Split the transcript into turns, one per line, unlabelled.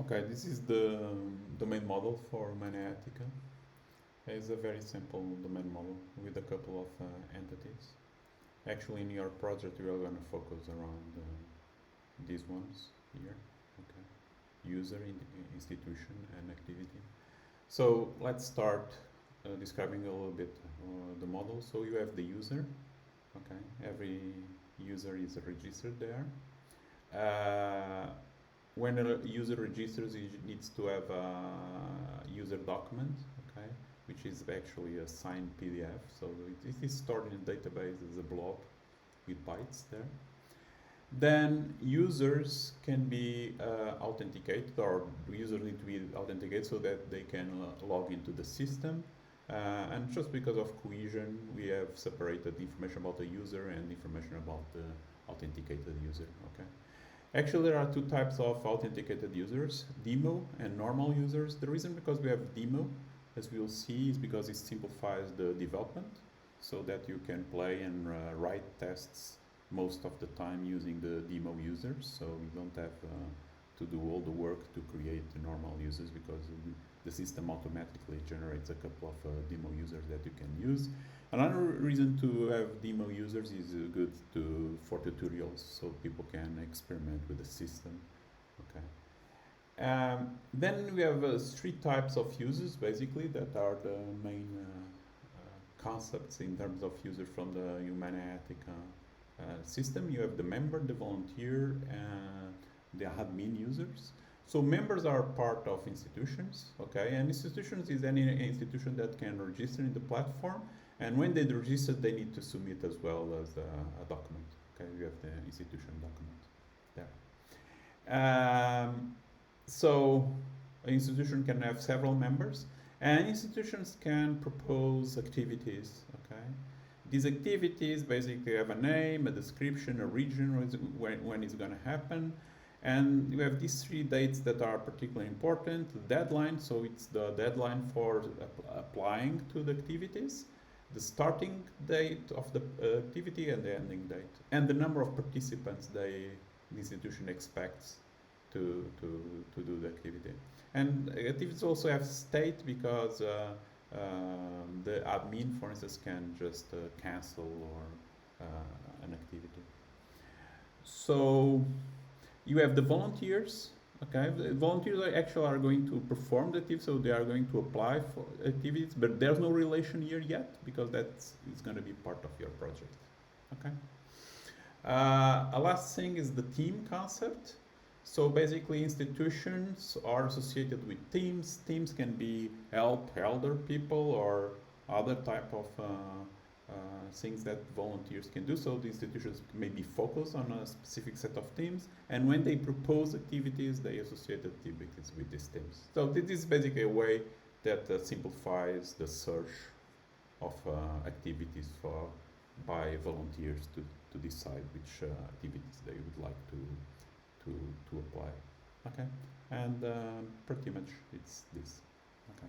Okay, this is the domain model for HumanaEthica. It's a very simple domain model with a couple of entities. Actually, in your project, we are going to focus around these ones here. Okay, user, institution, and activity. So let's start describing a little bit the model. So you have the user. Okay, every user is registered there. When a user registers, he needs to have a user document, okay, which is actually a signed PDF. So it is stored in a database as a blob with bytes there. Then users can be authenticated, or users need to be authenticated so that they can log into the system. And just because of cohesion, we have separated information about the user and information about the authenticated user. Okay. Actually, there are two types of authenticated users, demo and normal users. The reason because we have demo, as we will see, is because it simplifies the development so that you can play and write tests most of the time using the demo users. So you don't have to do all the work to create the normal users because the system automatically generates a couple of demo users that you can use. Another reason to have demo users is good for tutorials, so people can experiment with the system. Okay. Then we have three types of users, basically, that are the main concepts in terms of users from the HumanaEthica system. You have the member, the volunteer, and the admin users. So members are part of institutions, okay? And institutions is any institution that can register in the platform. And when they register, they need to submit as well as a document. Okay, we have the institution document there. So an institution can have several members, and institutions can propose activities. Okay, these activities basically have a name, a description, a region, when it's going to happen. And you have these three dates that are particularly important. The deadline, so it's the deadline for applying to the activities, the starting date of the activity and the ending date, and the number of participants the institution expects to do the activity. And activities also have state because the admin, for instance, can just cancel or an activity. So you have the volunteers. Okay, the volunteers are going to perform the activity, so they are going to apply for activities, but there's no relation here yet because that's going to be part of your project. Okay. A last thing is the team concept. So basically, institutions are associated with teams. Teams can be elder people or other type of things that volunteers can do. So the institutions may be focused on a specific set of teams, and when they propose activities, they associate activities with these teams. So this is basically a way that simplifies the search of activities by volunteers to decide which activities they would like to apply. Okay, and pretty much it's this. Okay.